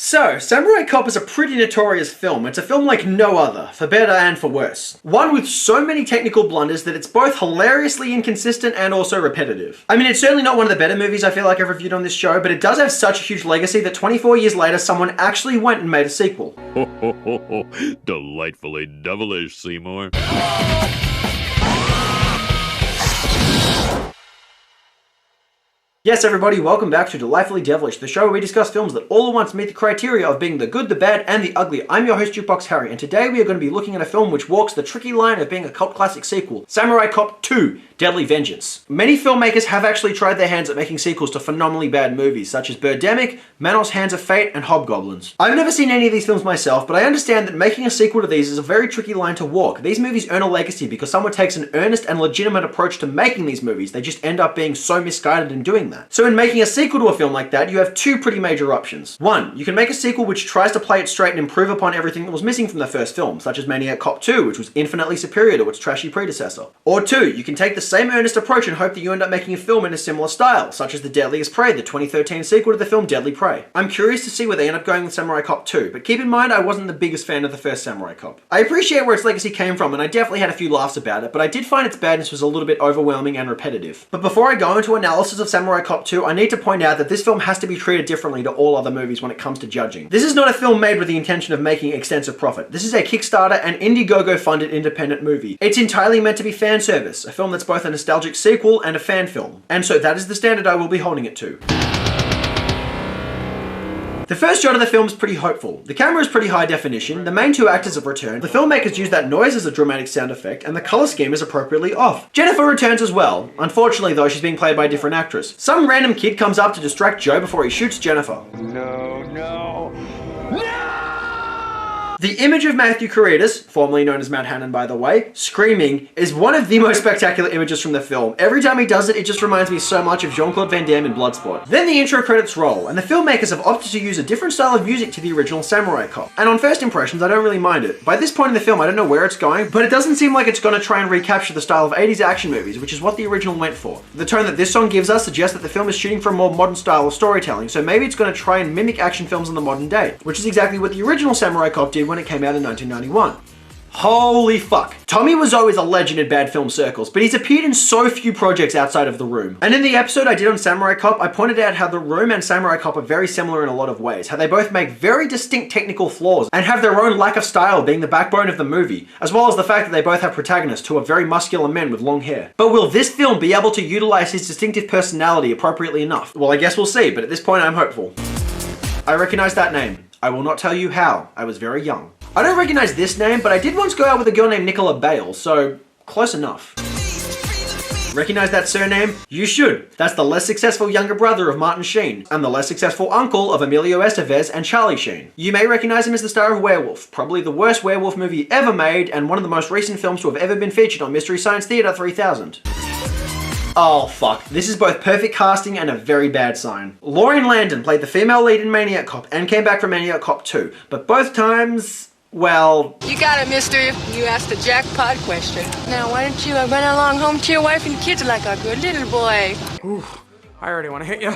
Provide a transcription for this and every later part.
So, Samurai Cop is a pretty notorious film. It's a film like no other, for better and for worse. One with so many technical blunders that it's both hilariously inconsistent and also repetitive. I mean, it's certainly not one of the better movies I feel like I've reviewed on this show, but it does have such a huge legacy that 24 years later someone actually went and made a sequel. Ho ho ho ho, delightfully devilish, Seymour. Yes everybody, welcome back to Delightfully Devilish, the show where we discuss films that all at once meet the criteria of being the good, the bad, and the ugly. I'm your host Jukebox Harry, and today we are going to be looking at a film which walks the tricky line of being a cult classic sequel, Samurai Cop 2, Deadly Vengeance. Many filmmakers have actually tried their hands at making sequels to phenomenally bad movies, such as Birdemic, Manos Hands of Fate, and Hobgoblins. I've never seen any of these films myself, but I understand that making a sequel to these is a very tricky line to walk. These movies earn a legacy because someone takes an earnest and legitimate approach to making these movies. They just end up being so misguided in doing that. So in making a sequel to a film like that, you have two pretty major options. One, you can make a sequel which tries to play it straight and improve upon everything that was missing from the first film, such as Maniac Cop 2, which was infinitely superior to its trashy predecessor. Or two, you can take the same earnest approach and hope that you end up making a film in a similar style, such as The Deadliest Prey, the 2013 sequel to the film Deadly Prey. I'm curious to see where they end up going with Samurai Cop 2, but keep in mind I wasn't the biggest fan of the first Samurai Cop. I appreciate where its legacy came from, and I definitely had a few laughs about it, but I did find its badness was a little bit overwhelming and repetitive. But before I go into analysis of Samurai Cop 2, I need to point out that this film has to be treated differently to all other movies when it comes to judging. This is not a film made with the intention of making extensive profit. This is a Kickstarter and Indiegogo funded independent movie. It's entirely meant to be fan service, a film that's both a nostalgic sequel and a fan film. And so that is the standard I will be holding it to. The first shot of the film is pretty hopeful. The camera is pretty high definition, the main two actors have returned, the filmmakers use that noise as a dramatic sound effect, and the colour scheme is appropriately off. Jennifer returns as well. Unfortunately though, she's being played by a different actress. Some random kid comes up to distract Joe before he shoots Jennifer. No! The image of Matthew Caritas, formerly known as Matt Hannon by the way, screaming, is one of the most spectacular images from the film. Every time he does it, it just reminds me so much of Jean-Claude Van Damme in Bloodsport. Then the intro credits roll, and the filmmakers have opted to use a different style of music to the original Samurai Cop. And on first impressions, I don't really mind it. By this point in the film, I don't know where it's going, but it doesn't seem like it's gonna try and recapture the style of 80s action movies, which is what the original went for. The tone that this song gives us suggests that the film is shooting for a more modern style of storytelling, so maybe it's gonna try and mimic action films in the modern day, which is exactly what the original Samurai Cop did when it came out in 1991. Holy fuck. Tommy Wiseau is a legend in bad film circles, but he's appeared in so few projects outside of The Room. And in the episode I did on Samurai Cop, I pointed out how The Room and Samurai Cop are very similar in a lot of ways, how they both make very distinct technical flaws and have their own lack of style being the backbone of the movie, as well as the fact that they both have protagonists who are very muscular men with long hair. But will this film be able to utilize his distinctive personality appropriately enough? Well, I guess we'll see, but at this point I'm hopeful. I recognize that name. I will not tell you how. I was very young. I don't recognize this name, but I did once go out with a girl named NICOLE BELLE, so close enough. Recognize that surname? You should. That's the less successful younger brother of Martin Sheen, and the less successful uncle of Emilio Estevez and Charlie Sheen. You may recognize him as the star of Werewolf, probably the worst werewolf movie ever made, and one of the most recent films to have ever been featured on Mystery Science Theater 3000. Oh fuck, this is both perfect casting and a very bad sign. Lauren Landon played the female lead in Maniac Cop and came back from Maniac Cop 2, but both times, well... You got it, mister. You asked the jackpot question. Now why don't you run along home to your wife and kids like a good little boy? Ooh, I already want to hit you.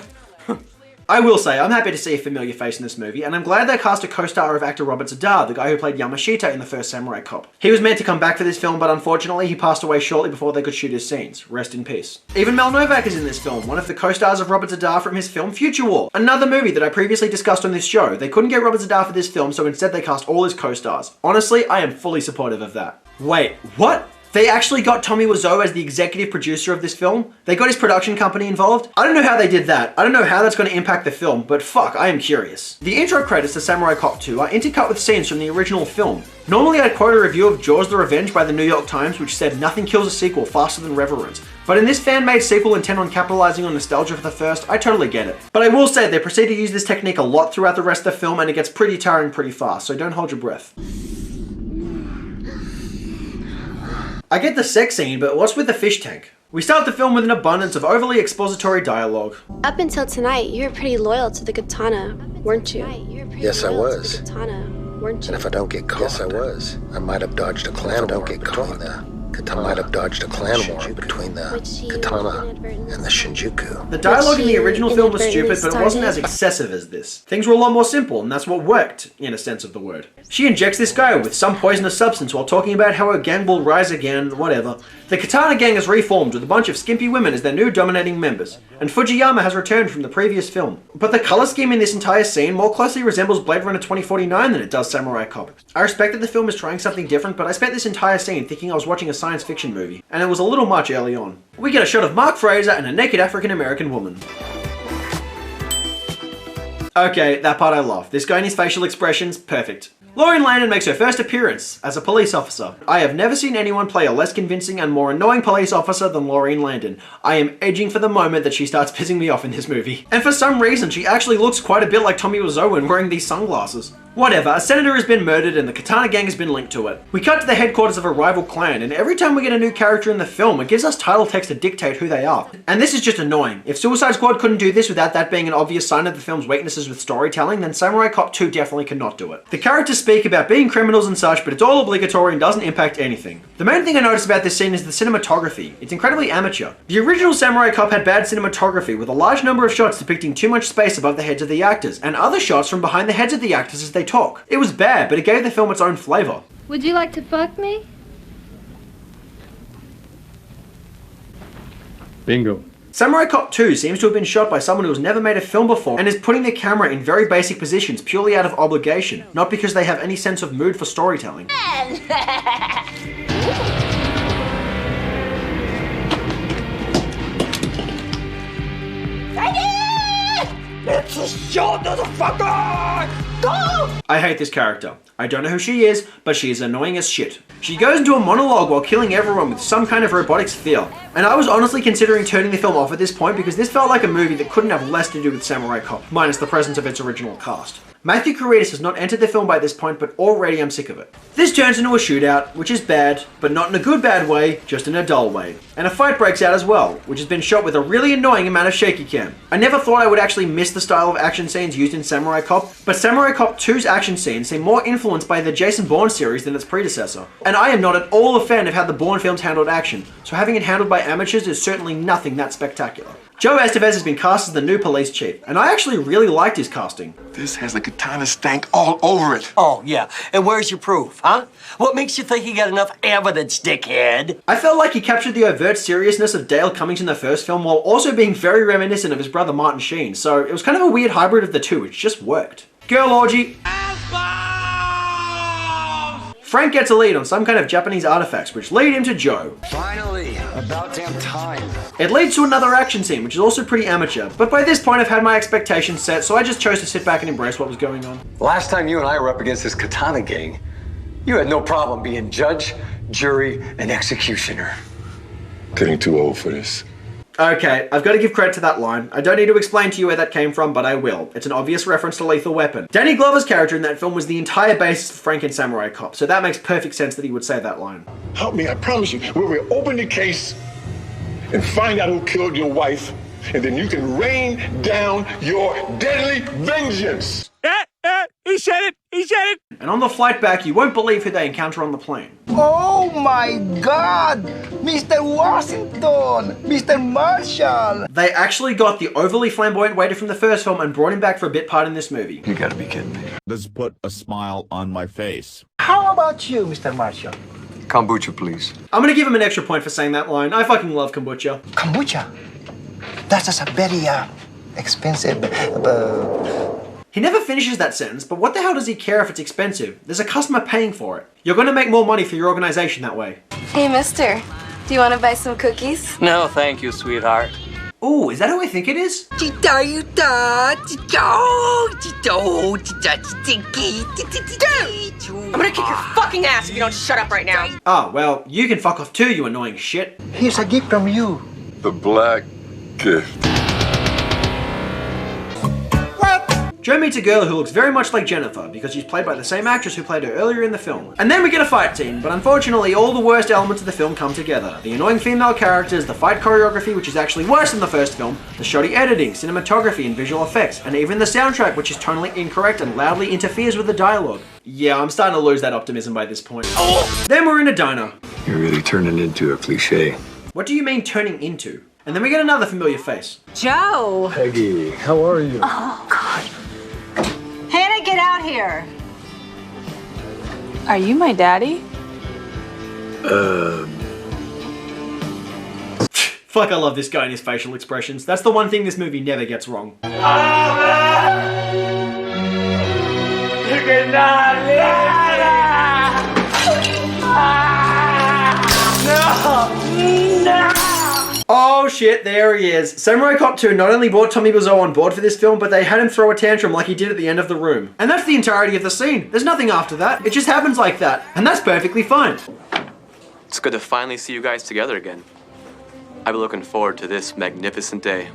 I will say, I'm happy to see a familiar face in this movie, and I'm glad they cast a co-star of actor Robert Z'Dar, the guy who played Yamashita in the first Samurai Cop. He was meant to come back for this film, but unfortunately he passed away shortly before they could shoot his scenes. Rest in peace. Even Mel Novak is in this film, one of the co-stars of Robert Z'Dar from his film Future War, another movie that I previously discussed on this show. They couldn't get Robert Z'Dar for this film, so instead they cast all his co-stars. Honestly, I am fully supportive of that. Wait, what? They actually got Tommy Wiseau as the executive producer of this film? They got his production company involved? I don't know how they did that. I don't know how that's going to impact the film, but fuck, I am curious. The intro credits to Samurai Cop 2 are intercut with scenes from the original film. Normally I'd quote a review of Jaws the Revenge by the New York Times which said nothing kills a sequel faster than reverence. But in this fan-made sequel intent on capitalizing on nostalgia for the first, I totally get it. But I will say they proceed to use this technique a lot throughout the rest of the film and it gets pretty tiring pretty fast, so don't hold your breath. I get the sex scene, but what's with the fish tank? We start the film with an abundance of overly expository dialogue. Up until tonight, you were pretty loyal to the katana, weren't you? Yes, I was. Weren't you? And if I don't get caught, yes, I was. I might have dodged a clan. Don't get caught. Katana might have dodged a clan war between the Katana and the Shinjuku. The dialogue in the original film was stupid, but it wasn't as excessive as this. Things were a lot more simple, and that's what worked, in a sense of the word. She injects this guy with some poisonous substance while talking about how her gang will rise again, whatever. The Katana gang is reformed with a bunch of skimpy women as their new dominating members, and Fujiyama has returned from the previous film. But the colour scheme in this entire scene more closely resembles Blade Runner 2049 than it does Samurai Cop. I respect that the film is trying something different, but I spent this entire scene thinking I was watching a science fiction movie, and it was a little much early on. We get a shot of Mark Fraser and a naked African-American woman. Okay, that part I love. This guy and his facial expressions, perfect. Lauren Landon makes her first appearance as a police officer. I have never seen anyone play a less convincing and more annoying police officer than Lauren Landon. I am edging for the moment that she starts pissing me off in this movie. And for some reason, she actually looks quite a bit like Tommy Wiseau when wearing these sunglasses. Whatever, a senator has been murdered and the Katana gang has been linked to it. We cut to the headquarters of a rival clan, and every time we get a new character in the film, it gives us title text to dictate who they are. And this is just annoying. If Suicide Squad couldn't do this without that being an obvious sign of the film's weaknesses with storytelling, then Samurai Cop 2 definitely cannot do it. The characters speak about being criminals and such, but it's all obligatory and doesn't impact anything. The main thing I noticed about this scene is the cinematography. It's incredibly amateur. The original Samurai Cop had bad cinematography, with a large number of shots depicting too much space above the heads of the actors, and other shots from behind the heads of the actors as they talk. It was bad, but it gave the film its own flavour. Would you like to fuck me? Bingo. Samurai Cop 2 seems to have been shot by someone who has never made a film before and is putting the camera in very basic positions purely out of obligation, not because they have any sense of mood for storytelling. It's a shot, motherfucker! Go! I hate this character. I don't know who she is, but she is annoying as shit. She goes into a monologue while killing everyone with some kind of robotic sphere. And I was honestly considering turning the film off at this point because this felt like a movie that couldn't have less to do with Samurai Cop, minus the presence of its original cast. Matthew Karidis has not entered the film by this point, but already I'm sick of it. This turns into a shootout, which is bad, but not in a good bad way, just in a dull way. And a fight breaks out as well, which has been shot with a really annoying amount of shaky cam. I never thought I would actually miss the style of action scenes used in Samurai Cop, but Samurai Cop 2's action scenes seem more influenced by the Jason Bourne series than its predecessor. And I am not at all a fan of how the Bourne films handled action, so having it handled by amateurs is certainly nothing that spectacular. Joe Estevez has been cast as the new police chief, and I actually really liked his casting. This has a katana stank all over it. Oh, yeah. And where's your proof, huh? What makes you think you got enough evidence, dickhead? I felt like he captured the overt seriousness of Dale Cummings in the first film while also being very reminiscent of his brother Martin Sheen, so it was kind of a weird hybrid of the two, which just worked. Girl orgy. Frank gets a lead on some kind of Japanese artifacts, which lead him to Joe. Finally, about damn time. It leads to another action scene, which is also pretty amateur, but by this point I've had my expectations set, so I just chose to sit back and embrace what was going on. Last time you and I were up against this katana gang, you had no problem being judge, jury, and executioner. Getting too old for this. Okay, I've got to give credit to that line. I don't need to explain to you where that came from, but I will. It's an obvious reference to Lethal Weapon. Danny Glover's character in that film was the entire basis for Frank and Samurai Cop, so that makes perfect sense that he would say that line. Help me, I promise you. We will open the case and find out who killed your wife, and then you can rain down your deadly vengeance. He said it! He said it! And on the flight back, you won't believe who they encounter on the plane. Oh my God! Mr. Washington! Mr. Marshall! They actually got the overly flamboyant waiter from the first film and brought him back for a bit part in this movie. You gotta be kidding me. This put a smile on my face. How about you, Mr. Marshall? Kombucha, please. I'm gonna give him an extra point for saying that line. I fucking love kombucha. Kombucha? That's just a very expensive... He never finishes that sentence, but what the hell does he care if it's expensive? There's a customer paying for it. You're gonna make more money for your organization that way. Hey, mister. Do you want to buy some cookies? No, thank you, sweetheart. Ooh, is that who I think it is? I'm gonna kick your fucking ass if you don't shut up right now. Ah, well, you can fuck off too, you annoying shit. Here's a gift from you. The black gift. Joe meets a girl who looks very much like Jennifer because she's played by the same actress who played her earlier in the film. And then we get a fight scene, but unfortunately all the worst elements of the film come together. The annoying female characters, the fight choreography which is actually worse than the first film, the shoddy editing, cinematography and visual effects, and even the soundtrack which is tonally incorrect and loudly interferes with the dialogue. Yeah, I'm starting to lose that optimism by this point. Then we're in a diner. You're really turning into a cliche. What do you mean turning into? And then we get another familiar face. Joe! Peggy, how are you? Oh, God. Hannah, get out here! Are you my daddy? Fuck, I love this guy and his facial expressions. That's the one thing this movie never gets wrong. Oh shit, there he is. Samurai Cop 2 not only brought Tommy Wiseau on board for this film, but they had him throw a tantrum like he did at the end of The Room. And that's the entirety of the scene. There's nothing after that. It just happens like that. And that's perfectly fine. It's good to finally see you guys together again. I've been looking forward to this magnificent day.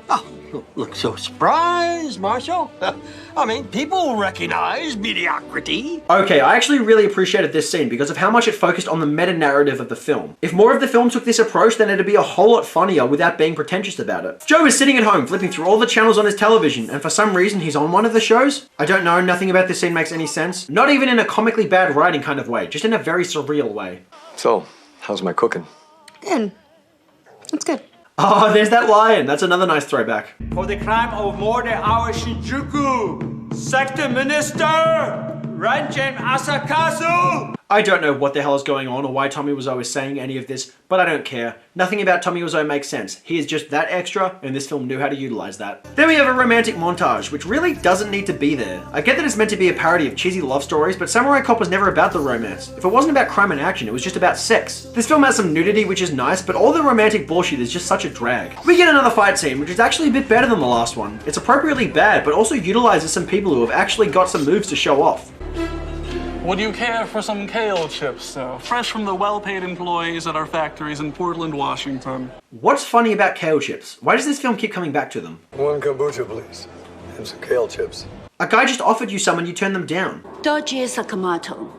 Oh, you look so surprised, Marshall. I mean, people recognize mediocrity. Okay, I actually really appreciated this scene because of how much it focused on the meta-narrative of the film. If more of the film took this approach, then it'd be a whole lot funnier without being pretentious about it. Joe is sitting at home flipping through all the channels on his television, and for some reason he's on one of the shows. I don't know, nothing about this scene makes any sense. Not even in a comically bad writing kind of way, just in a very surreal way. So, how's my cooking? Good. That's good. Oh, there's that lion. That's another nice throwback. For the crime of murder our Shinjuku, Sector Minister, Ranjan Asakazu. I don't know what the hell is going on or why Tommy Wiseau is saying any of this, but I don't care. Nothing about Tommy Wiseau makes sense. He is just that extra, and this film knew how to utilize that. Then we have a romantic montage, which really doesn't need to be there. I get that it's meant to be a parody of cheesy love stories, but Samurai Cop was never about the romance. If it wasn't about crime and action, it was just about sex. This film has some nudity, which is nice, but all the romantic bullshit is just such a drag. We get another fight scene, which is actually a bit better than the last one. It's appropriately bad, but also utilizes some people who have actually got some moves to show off. Would you care for some kale chips, fresh from the well-paid employees at our factories in Portland, Washington? What's funny about kale chips? Why does this film keep coming back to them? One kombucha, please. And some kale chips. A guy just offered you some and you turned them down. Doji Sakamoto,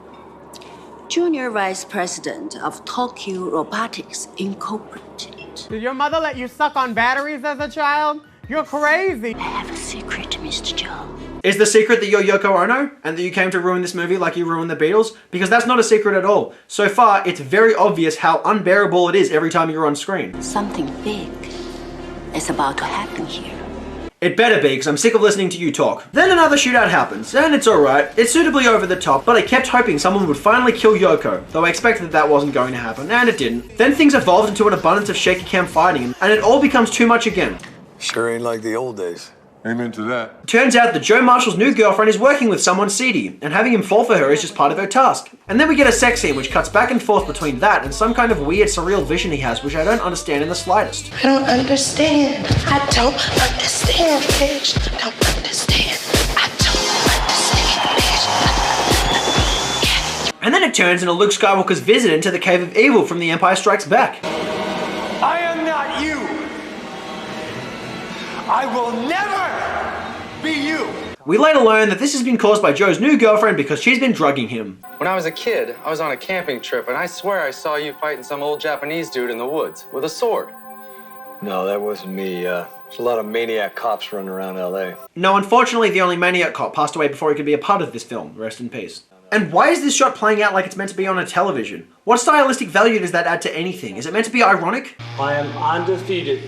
Junior Vice President of Tokyo Robotics Incorporated. Did your mother let you suck on batteries as a child? You're crazy. I have a secret, Mr. Joe. Is the secret that you're Yoko Ono and that you came to ruin this movie like you ruined the Beatles? Because that's not a secret at all. So far, it's very obvious how unbearable it is every time you're on screen. Something big is about to happen here. It better be, because I'm sick of listening to you talk. Then another shootout happens, and it's alright. It's suitably over the top, but I kept hoping someone would finally kill Yoko, though I expected that wasn't going to happen, and it didn't. Then things evolved into an abundance of shaky cam fighting, and it all becomes too much again. Sure ain't like the old days. Amen to that. Turns out that Joe Marshall's new girlfriend is working with someone seedy, and having him fall for her is just part of her task. And then we get a sex scene which cuts back and forth between that and some kind of weird surreal vision he has, which I don't understand in the slightest. I don't understand. I don't understand, bitch. I don't understand. I don't understand, bitch. And then it turns into Luke Skywalker's visit into the Cave of Evil from The Empire Strikes Back. I am not you. I will never be you. We later learn that this has been caused by Joe's new girlfriend because she's been drugging him. When I was a kid, I was on a camping trip, and I swear I saw you fighting some old Japanese dude in the woods with a sword. No, that wasn't me. There's a lot of maniac cops running around LA. No, unfortunately, the only maniac cop passed away before he could be a part of this film. Rest in peace. And why is this shot playing out like it's meant to be on a television? What stylistic value does that add to anything? Is it meant to be ironic? I am undefeated.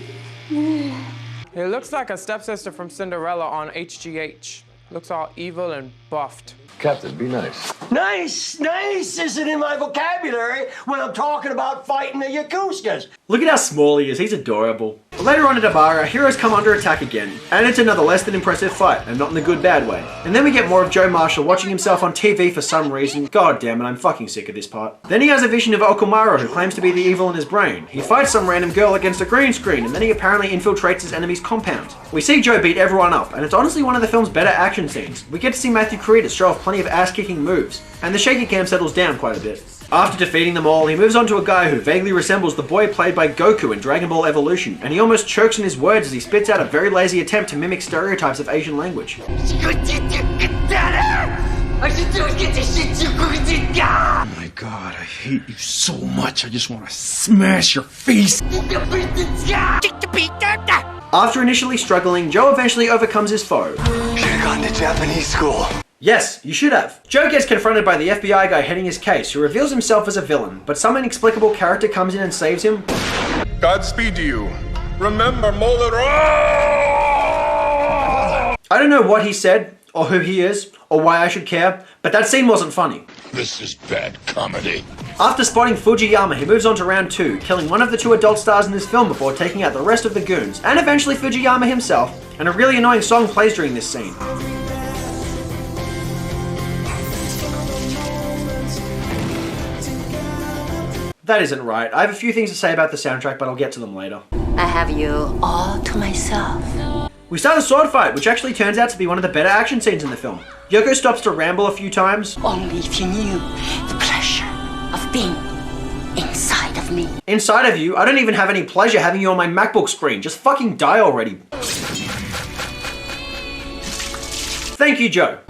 It looks like a stepsister from Cinderella on HGH. Looks all evil and buffed. Captain, be nice. Nice isn't in my vocabulary when I'm talking about fighting the Yakutsas. Look at how small he is, he's adorable. Later on at Abara, our heroes come under attack again, and it's another less than impressive fight, and not in the good bad way. And then we get more of Joe Marshall watching himself on TV for some reason. God damn it, I'm fucking sick of this part. Then he has a vision of Okumaro, who claims to be the evil in his brain. He fights some random girl against a green screen, and then he apparently infiltrates his enemy's compound. We see Joe beat everyone up, and it's honestly one of the film's better action scenes. We get to see Matthew Karidis show off plenty of ass-kicking moves, and the shaky cam settles down quite a bit. After defeating them all, he moves on to a guy who vaguely resembles the boy played by Goku in Dragon Ball Evolution, and he almost chokes in his words as he spits out a very lazy attempt to mimic stereotypes of Asian language. Oh my god, I hate you so much, I just want to smash your face. After initially struggling, Joe eventually overcomes his foe. Should've gone to Japanese school. Yes, you should have. Joe gets confronted by the FBI guy heading his case, who reveals himself as a villain, but some inexplicable character comes in and saves him. Godspeed to you. Remember, Mulder. I don't know what he said, or who he is, or why I should care, but that scene wasn't funny. This is bad comedy. After spotting Fujiyama, he moves on to round 2, killing one of the 2 adult stars in this film before taking out the rest of the goons, and eventually Fujiyama himself, and a really annoying song plays during this scene. That isn't right. I have a few things to say about the soundtrack, but I'll get to them later. I have you all to myself. We start a sword fight, which actually turns out to be one of the better action scenes in the film. Yoko stops to ramble a few times. Only if you knew the pleasure of being inside of me. Inside of you? I don't even have any pleasure having you on my MacBook screen. Just fucking die already. Thank you, Joe.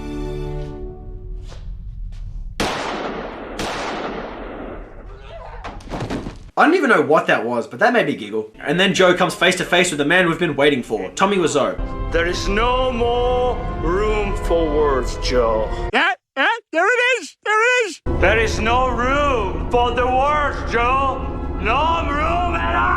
I don't even know what that was, but that made me giggle. And then Joe comes face to face with the man we've been waiting for, Tommy Wiseau. There is no more room for words, Joe. There it is! There it is! There is no room for the words, Joe. No room at all.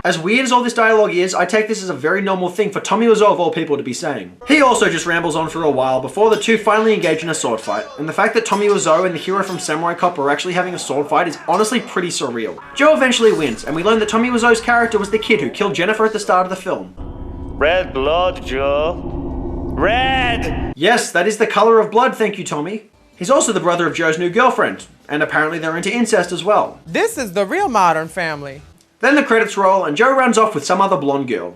As weird as all this dialogue is, I take this as a very normal thing for Tommy Wiseau of all people to be saying. He also just rambles on for a while before the 2 finally engage in a sword fight, and the fact that Tommy Wiseau and the hero from Samurai Cop are actually having a sword fight is honestly pretty surreal. Joe eventually wins, and we learn that Tommy Wiseau's character was the kid who killed Jennifer at the start of the film. Red blood, Joe. Red! Yes, that is the color of blood, thank you, Tommy. He's also the brother of Joe's new girlfriend, and apparently they're into incest as well. This is the real Modern Family. Then the credits roll, and Joe runs off with some other blonde girl.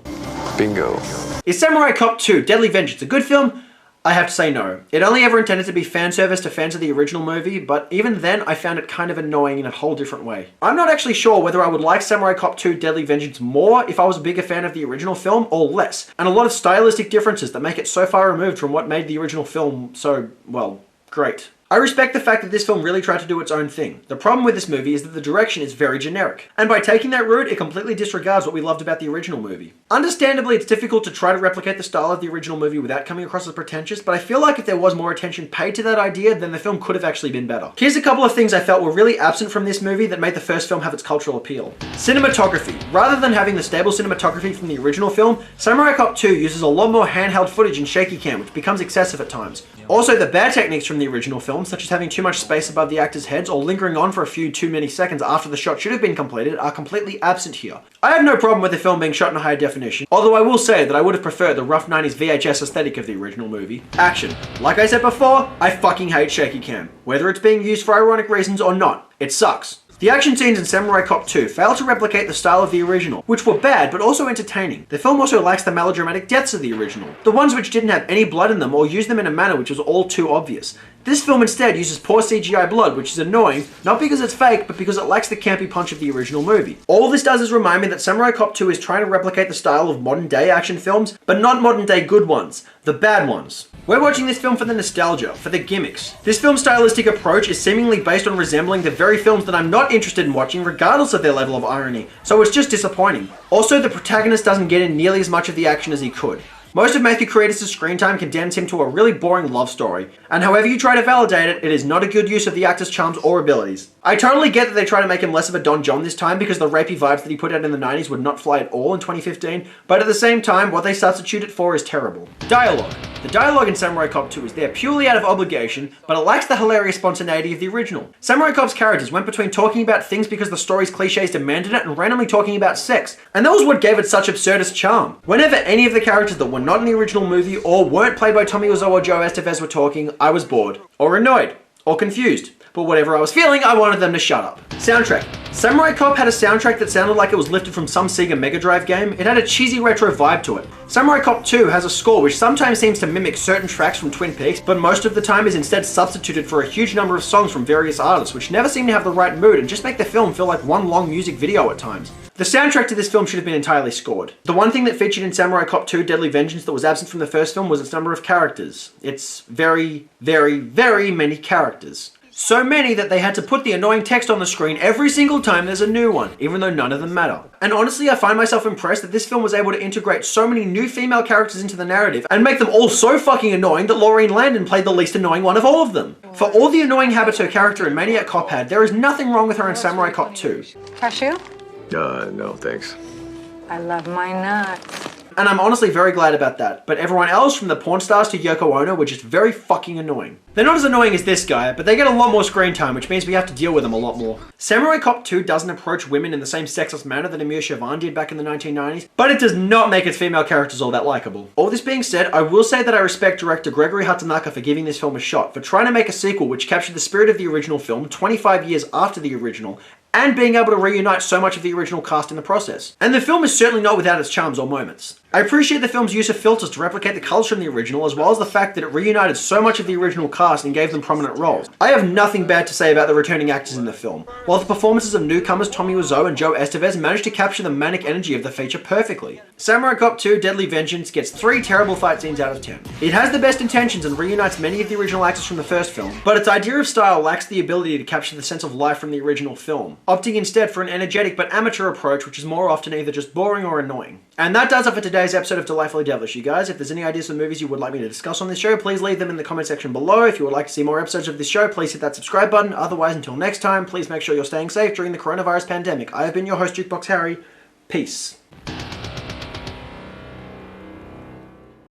Bingo. Is Samurai Cop 2 Deadly Vengeance a good film? I have to say no. It only ever intended to be fan service to fans of the original movie, but even then I found it kind of annoying in a whole different way. I'm not actually sure whether I would like Samurai Cop 2 Deadly Vengeance more if I was a bigger fan of the original film, or less, and a lot of stylistic differences that make it so far removed from what made the original film so, well, great. I respect the fact that this film really tried to do its own thing. The problem with this movie is that the direction is very generic, and by taking that route, it completely disregards what we loved about the original movie. Understandably, it's difficult to try to replicate the style of the original movie without coming across as pretentious, but I feel like if there was more attention paid to that idea, then the film could have actually been better. Here's a couple of things I felt were really absent from this movie that made the first film have its cultural appeal. Cinematography. Rather than having the stable cinematography from the original film, Samurai Cop 2 uses a lot more handheld footage and shaky cam, which becomes excessive at times. Also, the bad techniques from the original film, such as having too much space above the actors' heads or lingering on for a few too many seconds after the shot should have been completed, are completely absent here. I have no problem with the film being shot in a higher definition, although I will say that I would have preferred the rough 90s VHS aesthetic of the original movie. Action. Like I said before, I fucking hate shaky cam. Whether it's being used for ironic reasons or not, it sucks. The action scenes in Samurai Cop 2 fail to replicate the style of the original, which were bad but also entertaining. The film also lacks the melodramatic depths of the original, the ones which didn't have any blood in them or used them in a manner which was all too obvious. This film instead uses poor CGI blood, which is annoying, not because it's fake, but because it lacks the campy punch of the original movie. All this does is remind me that Samurai Cop 2 is trying to replicate the style of modern day action films, but not modern day good ones, the bad ones. We're watching this film for the nostalgia, for the gimmicks. This film's stylistic approach is seemingly based on resembling the very films that I'm not interested in watching regardless of their level of irony, so it's just disappointing. Also, the protagonist doesn't get in nearly as much of the action as he could. Most of Matthew Kreides' screen time condemns him to a really boring love story, and however you try to validate it, it is not a good use of the actor's charms or abilities. I totally get that they try to make him less of a Don John this time because the rapey vibes that he put out in the 90s would not fly at all in 2015, but at the same time, what they substitute it for is terrible. Dialogue. The dialogue in Samurai Cop 2 is there purely out of obligation, but it lacks the hilarious spontaneity of the original. Samurai Cop's characters went between talking about things because the story's cliches demanded it and randomly talking about sex, and that was what gave it such absurdist charm. Whenever any of the characters that were not in the original movie or weren't played by Tommy Wiseau or Joe Estevez were talking, I was bored, or annoyed, or confused. But whatever I was feeling, I wanted them to shut up. Soundtrack. Samurai Cop had a soundtrack that sounded like it was lifted from some Sega Mega Drive game. It had a cheesy retro vibe to it. Samurai Cop 2 has a score which sometimes seems to mimic certain tracks from Twin Peaks, but most of the time is instead substituted for a huge number of songs from various artists, which never seem to have the right mood and just make the film feel like one long music video at times. The soundtrack to this film should have been entirely scored. The one thing that featured in Samurai Cop 2 Deadly Vengeance that was absent from the first film was its number of characters. It's very, very, very many characters. So many that they had to put the annoying text on the screen every single time there's a new one, even though none of them matter. And honestly, I find myself impressed that this film was able to integrate so many new female characters into the narrative and make them all so fucking annoying that Laureen Landon played the least annoying one of all of them. For all the annoying habits her character in Maniac Cop had, there is nothing wrong with her in Samurai Cop 2. Cashew? No, thanks. I love my nuts. And I'm honestly very glad about that, but everyone else from the porn stars to Yoko Ono were just very fucking annoying. They're not as annoying as this guy, but they get a lot more screen time, which means we have to deal with them a lot more. Samurai Cop 2 doesn't approach women in the same sexist manner that Amir Shervan did back in the 1990s, but it does not make its female characters all that likable. All this being said, I will say that I respect director Gregory Hatanaka for giving this film a shot, for trying to make a sequel which captured the spirit of the original film 25 years after the original, and being able to reunite so much of the original cast in the process. And the film is certainly not without its charms or moments. I appreciate the film's use of filters to replicate the colours from the original, as well as the fact that it reunited so much of the original cast and gave them prominent roles. I have nothing bad to say about the returning actors in the film, while the performances of newcomers Tommy Wiseau and Joe Estevez managed to capture the manic energy of the feature perfectly. Samurai Cop 2 Deadly Vengeance gets 3 terrible fight scenes out of 10. It has the best intentions and reunites many of the original actors from the first film, but its idea of style lacks the ability to capture the sense of life from the original film, opting instead for an energetic but amateur approach which is more often either just boring or annoying. And that does it for today's episode of Delightfully Devilish, you guys. If there's any ideas for movies you would like me to discuss on this show, please leave them in the comment section below. If you would like to see more episodes of this show, please hit that subscribe button. Otherwise, until next time, please make sure you're staying safe during the coronavirus pandemic. I have been your host, Jukebox Harry. Peace.